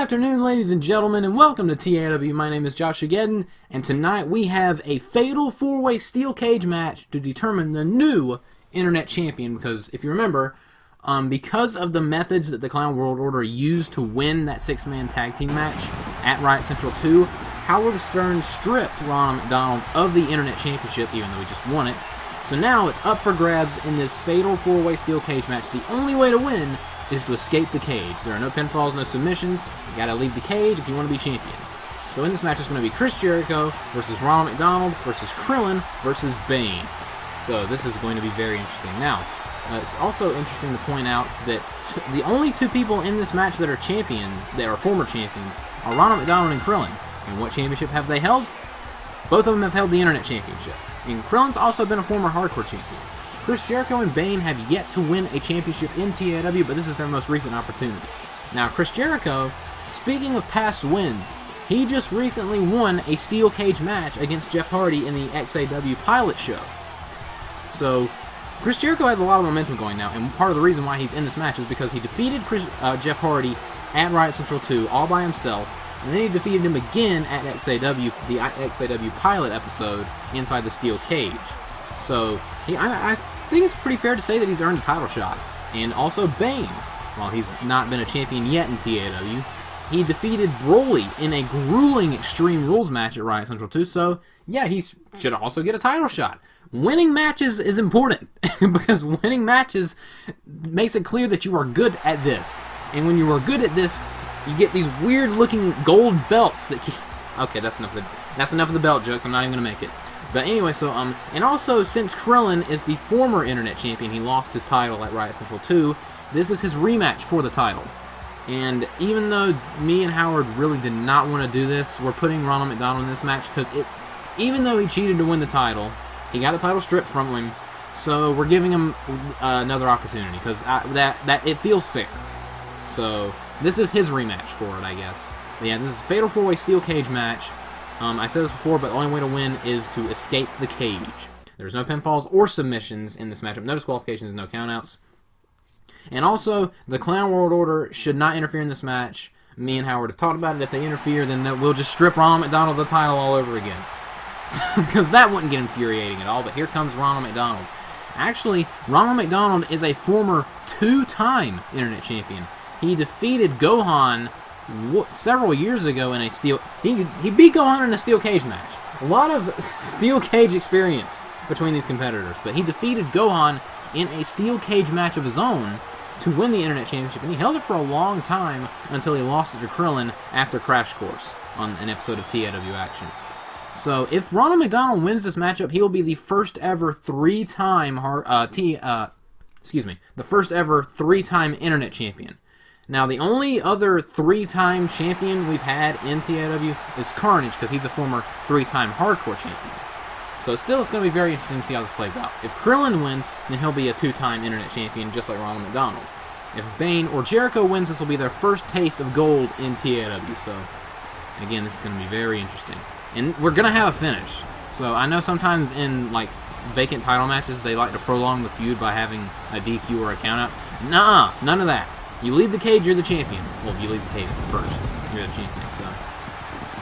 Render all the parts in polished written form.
afternoon, ladies and gentlemen, and welcome to TAW. My name is Josh Ageddon, and tonight we have a fatal four-way steel cage match to determine the new Internet Champion, because if you remember, because of the methods that the Clown World Order used to win that six-man tag team match at Riot Central 2, Howard Stern stripped Ronald McDonald of the Internet Championship, even though he just won it. So now it's up for grabs in this fatal four-way steel cage match. The only way to win is to escape the cage. There are no pinfalls, no submissions. You gotta leave the cage if you want to be champion. So in this match, it's going to be Chris Jericho versus Ronald McDonald versus Krillin versus Bane. So this is going to be very interesting. Now, it's also interesting to point out that the only two people in this match that are champions, that are former champions, are Ronald McDonald and Krillin. And what championship have they held? Both of them have held the Internet Championship. And Krillin's also been a former hardcore champion. Chris Jericho and Bane have yet to win a championship in TAW, but this is their most recent opportunity. Now, Chris Jericho, speaking of past wins, he just recently won a steel cage match against Jeff Hardy in the XAW pilot show. So, Chris Jericho has a lot of momentum going now, and part of the reason why he's in this match is because he defeated Jeff Hardy at Riot Central 2 all by himself, and then he defeated him again at XAW, the XAW pilot episode, inside the steel cage. So, I think it's pretty fair to say that he's earned a title shot. And also Bane, while he's not been a champion yet in TAW, he defeated Broly in a grueling Extreme Rules match at Riot Central 2, so yeah, he should also get a title shot. Winning matches is important, because winning matches makes it clear that you are good at this. And when you are good at this, you get these weird-looking gold belts that keep... Okay, that's enough of the belt jokes, I'm not even going to make it. But anyway, so, and also, since Krillin is the former Internet Champion, he lost his title at Riot Central 2, this is his rematch for the title. And even though me and Howard really did not want to do this, we're putting Ronald McDonald in this match, because even though he cheated to win the title, he got the title stripped from him, so we're giving him another opportunity, because it feels fair. So, this is his rematch for it, I guess. But yeah, this is a fatal four-way steel cage match. I said this before, but the only way to win is to escape the cage. There's no pinfalls or submissions in this matchup, no disqualifications, no countouts. And also, the Clown World Order should not interfere in this match. Me and Howard have talked about it. If they interfere, then we'll just strip Ronald McDonald of the title all over again. Because that wouldn't get infuriating at all, but here comes Ronald McDonald. Actually, Ronald McDonald is a former two-time Internet Champion. He defeated Gohan several years ago in a steel... He beat Gohan in a steel cage match. A lot of steel cage experience between these competitors, but he defeated Gohan in a steel cage match of his own to win the Internet Championship, and he held it for a long time until he lost it to Krillin after Crash Course on an episode of TAW Action. So if Ronald McDonald wins this matchup, he will be the first ever three-time Internet Champion. Now, the only other three-time champion we've had in TAW is Carnage, because he's a former three-time hardcore champion. So it's going to be very interesting to see how this plays out. If Krillin wins, then he'll be a two-time Internet Champion, just like Ronald McDonald. If Bane or Jericho wins, this will be their first taste of gold in TAW. So, again, this is going to be very interesting. And we're going to have a finish. So I know sometimes in, like, vacant title matches, they like to prolong the feud by having a DQ or a countout. Nuh-uh, none of that. You leave the cage, you're the champion. Well, if you leave the cage first, you're the champion. So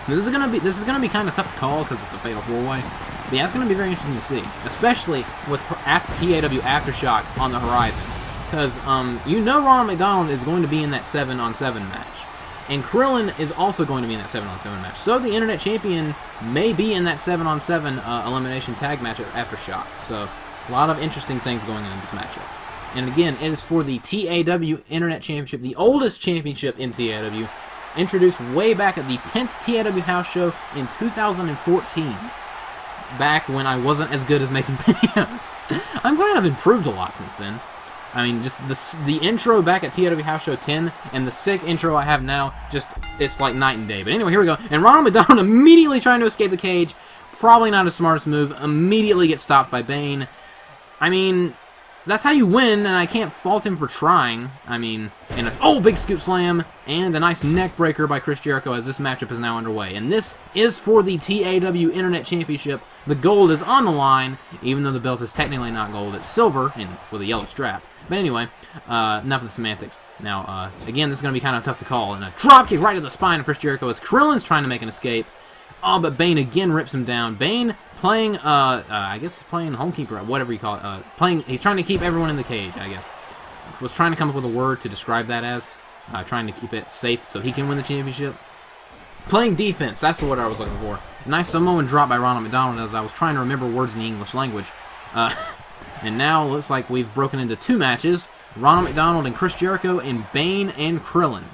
this is gonna be kind of tough to call because it's a fatal four-way. But yeah, it's gonna be very interesting to see, especially with TAW Aftershock on the horizon, because you know Ronald McDonald is going to be in that 7-on-7 match, and Krillin is also going to be in that 7-on-7 match. So the Internet Champion may be in that 7-on-7 elimination tag match at Aftershock. So a lot of interesting things going on in this matchup. And again, it is for the TAW Internet Championship, the oldest championship in TAW, introduced way back at the 10th TAW House Show in 2014, back when I wasn't as good as making videos. I'm glad I've improved a lot since then. I mean, just the intro back at TAW House Show 10 and the sick intro I have now, it's like night and day. But anyway, here we go. And Ronald McDonald immediately trying to escape the cage. Probably not his smartest move. Immediately gets stopped by Bane. I mean... that's how you win, and I can't fault him for trying. I mean, and big scoop slam, and a nice neck breaker by Chris Jericho as this matchup is now underway. And this is for the TAW Internet Championship. The gold is on the line, even though the belt is technically not gold. It's silver, and with a yellow strap. But anyway, enough of the semantics. Now, again, this is going to be kind of tough to call. And a dropkick right to the spine of Chris Jericho as Krillin's trying to make an escape. Oh, but Bane again rips him down. Bane playing, I guess playing homekeeper, whatever you call it. He's trying to keep everyone in the cage, I guess. Was trying to come up with a word to describe that as. Trying to keep it safe so he can win the championship. Playing defense, that's the word I was looking for. A nice Samoan drop by Ronald McDonald as I was trying to remember words in the English language. And now looks like we've broken into 2 matches. Ronald McDonald and Chris Jericho, and Bane and Krillin.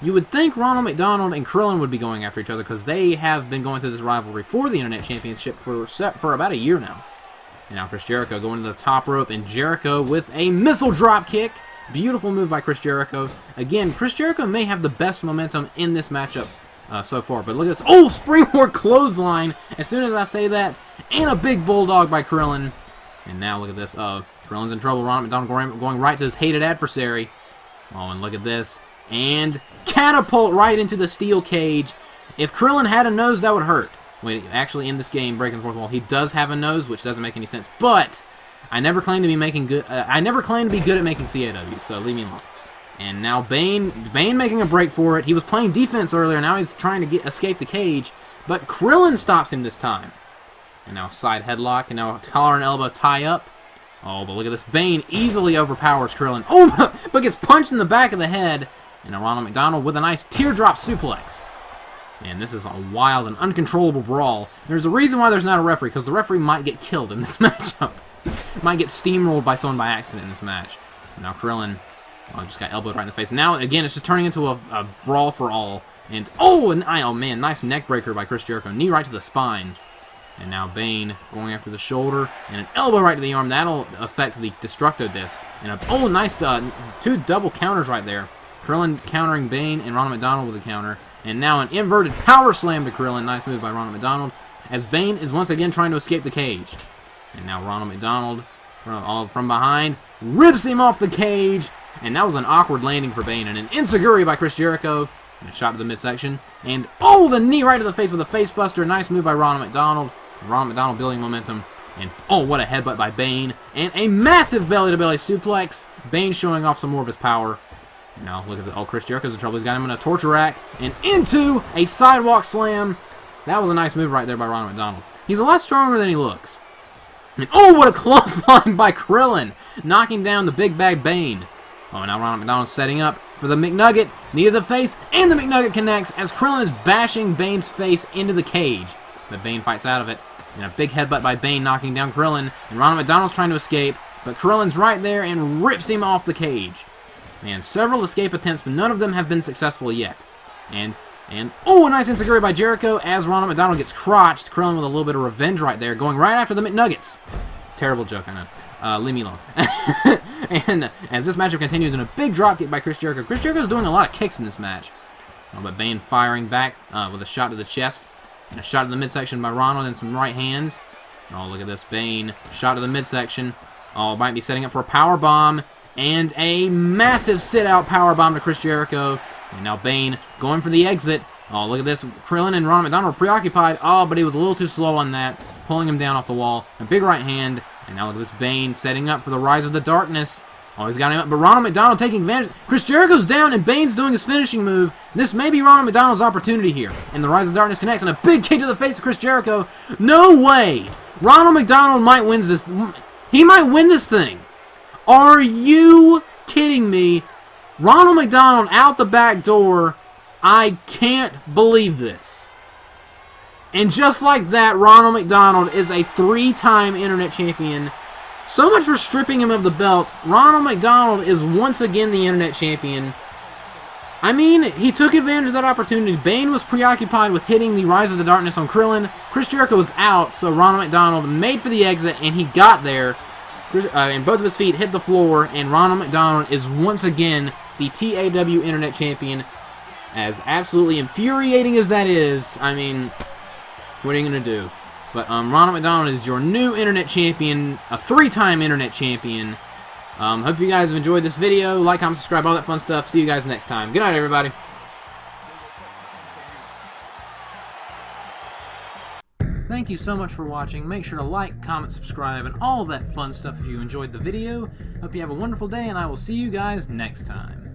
You would think Ronald McDonald and Krillin would be going after each other because they have been going through this rivalry for the Internet Championship for about a year now. And now Chris Jericho going to the top rope, and Jericho with a missile drop kick. Beautiful move by Chris Jericho. Again, Chris Jericho may have the best momentum in this matchup so far. But look at this. Oh, springboard clothesline as soon as I say that. And a big bulldog by Krillin. And now look at this. Krillin's in trouble. Ronald McDonald going right to his hated adversary. Oh, and look at this. And catapult right into the steel cage. If Krillin had a nose, that would hurt. Wait, actually, in this game, breaking the fourth wall, he does have a nose, which doesn't make any sense. But I never claimed to be making good. I never claimed to be good at making CAW, so leave me alone. And now Bane making a break for it. He was playing defense earlier. Now he's trying to escape the cage, but Krillin stops him this time. And now a side headlock, and now a collar and elbow tie up. Oh, but look at this. Bane easily overpowers Krillin. Oh, but gets punched in the back of the head. And now Ronald McDonald with a nice teardrop suplex. And this is a wild and uncontrollable brawl. There's a reason why there's not a referee, because the referee might get killed in this matchup. Might get steamrolled by someone by accident in this match. And now Krillin just got elbowed right in the face. Now, again, it's just turning into a brawl for all. And, oh man, nice neck breaker by Chris Jericho. Knee right to the spine. And now Bane going after the shoulder. And an elbow right to the arm. That'll affect the Destructo Disc. And nice 2 double counters right there. Krillin countering Bane and Ronald McDonald with a counter. And now an inverted power slam to Krillin. Nice move by Ronald McDonald. As Bane is once again trying to escape the cage. And now Ronald McDonald from behind rips him off the cage. And that was an awkward landing for Bane. And an enziguri by Chris Jericho. And a shot to the midsection. And the knee right to the face with a face buster. Nice move by Ronald McDonald. Ronald McDonald building momentum. And what a headbutt by Bane. And a massive belly-to-belly suplex. Bane showing off some more of his power. Now, look at the... Chris Jericho's in trouble. He's got him in a torture rack. And into a sidewalk slam. That was a nice move right there by Ronald McDonald. He's a lot stronger than he looks. And what a clothesline by Krillin. Knocking down the big bag Bane. Oh, now Ronald McDonald's setting up for the McNugget. Knee to the face. And the McNugget connects as Krillin is bashing Bane's face into the cage. But Bane fights out of it. And a big headbutt by Bane knocking down Krillin. And Ronald McDonald's trying to escape. But Krillin's right there and rips him off the cage. Man, several escape attempts, but none of them have been successful yet. And a nice enziguri by Jericho as Ronald McDonald gets crotched. Krillin with a little bit of revenge right there, going right after the McNuggets. Terrible joke, I know. Leave me alone. And as this matchup continues in a big dropkick by Chris Jericho. Chris Jericho's doing a lot of kicks in this match. But Bane firing back with a shot to the chest. And a shot to the midsection by Ronald and some right hands. Oh, look at this. Bane, shot to the midsection. Oh, might be setting up for a power bomb. And a massive sit-out powerbomb to Chris Jericho. And now Bane going for the exit. Oh, look at this. Krillin and Ronald McDonald were preoccupied. Oh, but he was a little too slow on that. Pulling him down off the wall. A big right hand. And now look at this. Bane setting up for the Rise of the Darkness. Oh, he's got him up. But Ronald McDonald taking advantage. Chris Jericho's down and Bane's doing his finishing move. This may be Ronald McDonald's opportunity here. And the Rise of the Darkness connects. And a big kick to the face of Chris Jericho. No way. Ronald McDonald might win this. He might win this thing. Are you kidding me? Ronald McDonald out the back door. I can't believe this. And just like that, Ronald McDonald is a 3-time Internet Champion. So much for stripping him of the belt. Ronald McDonald is once again the Internet Champion. I mean, he took advantage of that opportunity. Bane was preoccupied with hitting the Rise of the Darkness on Krillin. Chris Jericho was out, so Ronald McDonald made for the exit, and he got there. And both of his feet hit the floor, and Ronald McDonald is once again the TAW Internet Champion. As absolutely infuriating as that is, I mean, what are you going to do? But Ronald McDonald is your new Internet Champion, a 3-time Internet Champion. Hope you guys have enjoyed this video. Like, comment, subscribe, all that fun stuff. See you guys next time. Good night, everybody. Thank you so much for watching. Make sure to like, comment, subscribe, and all that fun stuff if you enjoyed the video. Hope you have a wonderful day, and I will see you guys next time.